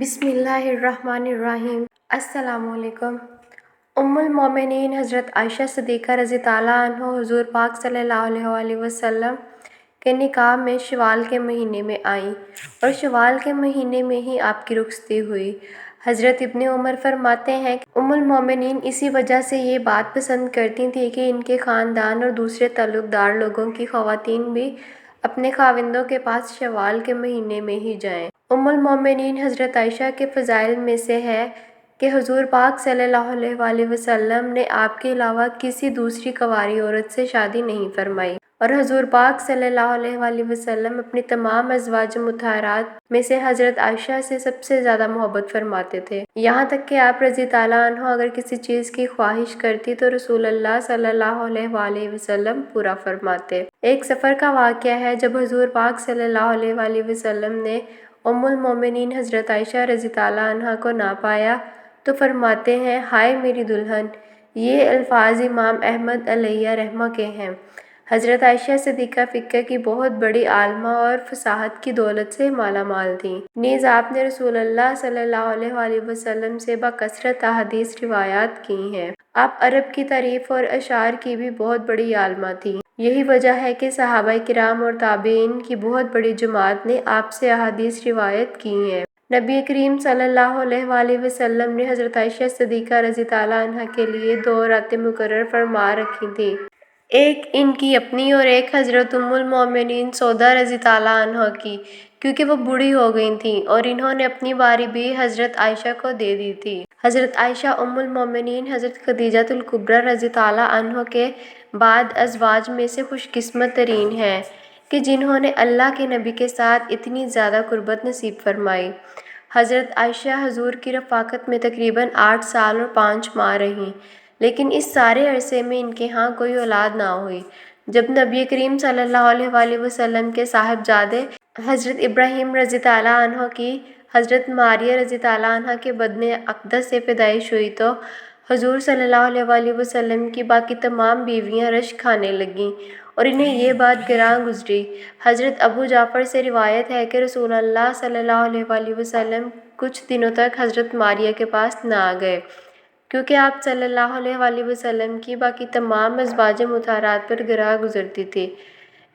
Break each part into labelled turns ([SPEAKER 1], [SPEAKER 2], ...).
[SPEAKER 1] بسم اللہ الرحمن الرحیم۔ السلام علیکم۔ ام المومنین حضرت عائشہ صدیقہ رضی تعالیٰ عنہ حضور پاک صلی اللہ علیہ وآلہ وسلم کے نکاح میں شوال کے مہینے میں آئیں اور شوال کے مہینے میں ہی آپ کی رخصتی ہوئی۔ حضرت ابن عمر فرماتے ہیں کہ ام المومنین اسی وجہ سے یہ بات پسند کرتی تھیں کہ ان کے خاندان اور دوسرے تعلق دار لوگوں کی خواتین بھی اپنے خاوندوں کے پاس شوال کے مہینے میں ہی جائیں۔ ام المومنین حضرت عائشہ کے فضائل میں سے ہے کہ حضور پاک صلی اللہ علیہ وآلہ وسلم نے آپ کے علاوہ کسی دوسری کنواری عورت سے شادی نہیں فرمائی، اور حضور پاک صلی اللہ علیہ وآلہ وسلم اپنی تمام ازواج مطہرات میں سے حضرت عائشہ سے سب سے زیادہ محبت فرماتے تھے، یہاں تک کہ آپ رضی تعالیٰ عنہ اگر کسی چیز کی خواہش کرتی تو رسول اللہ صلی اللہ علیہ وآلہ وسلم پورا فرماتے۔ ایک سفر کا واقعہ ہے جب حضور پاک صلی اللہ علیہ وآلہ وسلم نے ام المومنین حضرت عائشہ رضی تعالیٰ عنہ کو نہ پایا تو فرماتے ہیں، ہائے میری دلہن! یہ الفاظ امام احمد علیہ رحمہ کے ہیں۔ حضرت عائشہ صدیقہ فقہ کی بہت بڑی عالمہ اور فصاحت کی دولت سے مالا مال تھیں، نیز آپ نے رسول اللہ صلی اللہ علیہ وآلہ وسلم سے بکثرت احادیث روایات کی ہیں۔ آپ عرب کی تعریف اور اشعار کی بھی بہت بڑی عالمہ تھیں، یہی وجہ ہے کہ صحابہ کرام اور تابعین کی بہت بڑی جماعت نے آپ سے احادیث روایت کی ہیں۔ نبی کریم صلی اللہ علیہ وآلہ وسلم نے حضرت عائشہ صدیقہ رضی تعالیٰ عنہ کے لیے 2 راتیں مقرر فرما رکھی تھیں، ایک ان کی اپنی اور ایک حضرت ام المومنین سودا رضی تعالیٰ عنہ کی، کیونکہ وہ بوڑھی ہو گئی تھیں اور انہوں نے اپنی باری بھی حضرت عائشہ کو دے دی تھی۔ حضرت عائشہ ام المومنین حضرت خدیجہ الکبریٰ رضی تعالیٰ عنہ کے بعد ازواج میں سے خوش قسمت ترین ہیں کہ جنہوں نے اللہ کے نبی کے ساتھ اتنی زیادہ قربت نصیب فرمائی۔ حضرت عائشہ حضور کی رفاقت میں تقریباً 8 سال اور 5 ماہ رہیں، لیکن اس سارے عرصے میں ان کے ہاں کوئی اولاد نہ ہوئی۔ جب نبی کریم صلی اللہ علیہ وآلہ وسلم کے صاحبزادے حضرت ابراہیم رضی تعالیٰ عنہ کی حضرت ماریہ رضی تعالیٰ عنہ کے بدن اقدس سے پیدائش ہوئی تو حضور صلی اللہ علیہ وآلہ وسلم کی باقی تمام بیویاں رشک کھانے لگیں اور انہیں یہ بات گراں گزری۔ حضرت ابو جعفر سے روایت ہے کہ رسول اللہ صلی اللہ علیہ وآلہ وسلم کچھ دنوں تک حضرت ماریہ کے پاس نہ گئے، کیونکہ آپ صلی اللہ علیہ وآلہ وسلم کی باقی تمام ازواج مطہرات پر گراں گزرتی تھی،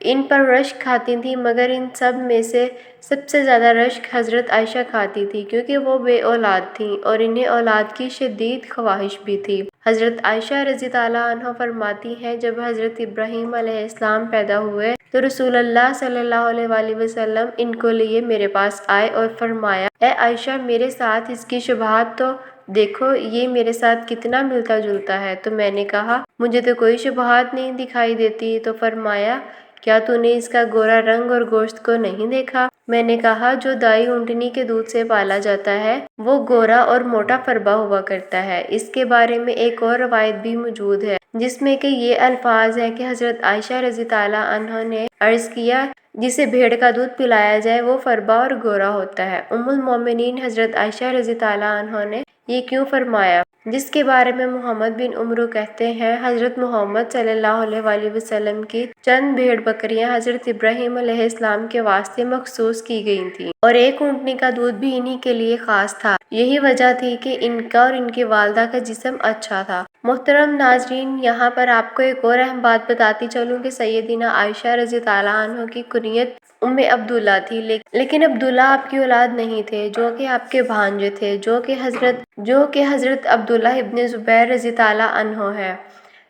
[SPEAKER 1] ان پر رشک کھاتی تھیں، مگر ان سب میں سے سب سے زیادہ رشک حضرت عائشہ کھاتی تھی، کیونکہ وہ بے اولاد تھیں اور انہیں اولاد کی شدید خواہش بھی تھی۔ حضرت عائشہ رضی تعالیٰ عنہ فرماتی ہیں، جب حضرت ابراہیم علیہ السلام پیدا ہوئے تو رسول اللہ صلی اللہ علیہ وآلہ وسلم ان کو لیے میرے پاس آئے اور فرمایا، اے عائشہ میرے ساتھ اس کی شبہات تو دیکھو، یہ میرے ساتھ کتنا ملتا جلتا ہے۔ تو میں نے کہا، مجھے تو کوئی شبہات نہیں دکھائی دیتی۔ تو فرمایا، کیا تو نے اس کا گورا رنگ اور گوشت کو نہیں دیکھا؟ میں نے کہا، جو دائی اونٹنی کے دودھ سے پالا جاتا ہے وہ گورا اور موٹا فربا ہوا کرتا ہے۔ اس کے بارے میں ایک اور روایت بھی موجود ہے جس میں کہ یہ الفاظ ہیں کہ حضرت عائشہ رضی تعالیٰ عنہ نے عرض کیا، جسے بھیڑ کا دودھ پلایا جائے وہ فربا اور گورا ہوتا ہے۔ ام المومنین حضرت عائشہ رضی تعالیٰ عنہ نے یہ کیوں فرمایا؟ جس کے بارے میں محمد بن عمرو کہتے ہیں، حضرت محمد صلی اللہ علیہ وآلہ وسلم کی چند بھیڑ بکریاں حضرت ابراہیم علیہ السلام کے واسطے مخصوص کی گئی تھیں اور ایک اونٹنی کا دودھ بھی انہی کے لیے خاص تھا، یہی وجہ تھی کہ ان کا اور ان کی والدہ کا جسم اچھا تھا۔ محترم ناظرین، یہاں پر آپ کو ایک اور اہم بات بتاتی چلوں کہ سیدنا عائشہ رضی تعالیٰ عنہ کی کنیت ام عبداللہ تھی، لیکن عبداللہ آپ کی اولاد نہیں تھے، جو کہ آپ کے بھانجے تھے، جو کہ حضرت عبداللہ ابن زبیر رضی تعالیٰ عنہ ہے۔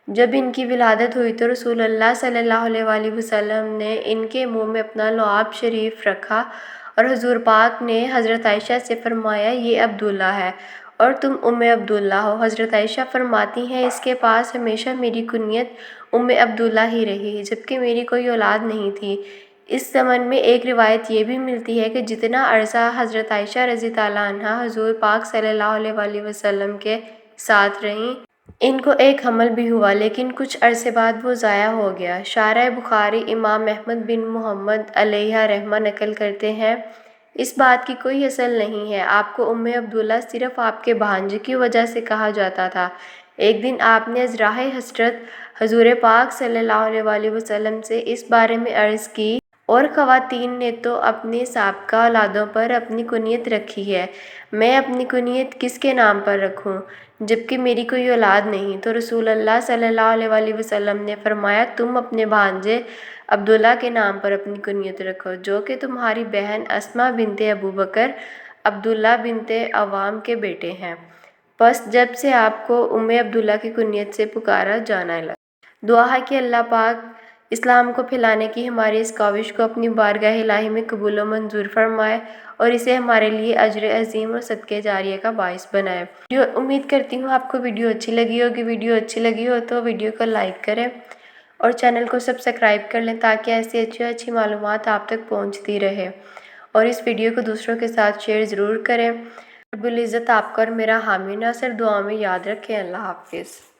[SPEAKER 1] جب ان کی ولادت ہوئی تو رسول اللہ صلی اللہ علیہ وآلہ وسلم نے ان کے منہ میں اپنا لعاب شریف رکھا اور حضور پاک نے حضرت عائشہ سے فرمایا، یہ عبداللہ ہے اور تم ام عبداللہ ہو۔ حضرت عائشہ فرماتی ہیں، اس کے پاس ہمیشہ میری کنیت ام عبداللہ ہی رہی، جبکہ میری کوئی اولاد نہیں تھی۔ اس ضمن میں ایک روایت یہ بھی ملتی ہے کہ جتنا عرصہ حضرت عائشہ رضی تعالیٰ عنہ حضور پاک صلی اللہ علیہ وآلہ وسلم کے ساتھ رہیں، ان کو ایک حمل بھی ہوا، لیکن کچھ عرصے بعد وہ ضائع ہو گیا۔ شارح بخاری امام احمد بن محمد علیہ رحمہ نقل کرتے ہیں، اس بات کی کوئی اصل نہیں ہے، آپ کو ام عبداللہ صرف آپ کے بھانجے کی وجہ سے کہا جاتا تھا۔ ایک دن آپ نے ازراہ حضرت حضور پاک صلی اللہ علیہ وآلہ وسلم سے اس بارے میں عرض کی اور خواتین نے تو اپنے سابقہ اولادوں پر اپنی کنیت رکھی ہے، میں اپنی کنیت کس کے نام پر رکھوں جبکہ میری کوئی اولاد نہیں؟ تو رسول اللہ صلی اللہ علیہ وسلم نے فرمایا تم اپنے بھانجے عبداللہ کے نام پر اپنی کنیت رکھو جو کہ تمہاری بہن اسماء بنت ابو بکر عبداللہ بنت عوام کے بیٹے ہیں۔ پس جب سے آپ کو عبداللہ کی کنیت سے پکارا جانے لگا۔ دعا ہے کہ اللہ پاک اسلام کو پھیلانے کی ہماری اس کاوش کو اپنی بارگاہ الہی میں قبول و منظور فرمائے اور اسے ہمارے لیے اجر عظیم اور صدقہ جاریہ کا باعث بنائے۔ امید کرتی ہوں آپ کو ویڈیو اچھی لگی ہوگی۔ ویڈیو اچھی لگی ہو تو ویڈیو کو لائک کریں اور چینل کو سبسکرائب کر لیں تاکہ ایسی اچھی معلومات آپ تک پہنچتی رہے، اور اس ویڈیو کو دوسروں کے ساتھ شیئر ضرور کریں۔ رب العزت آپ کا اور میرا حامی ناصر دعا میں یاد رکھیں۔ اللہ حافظ۔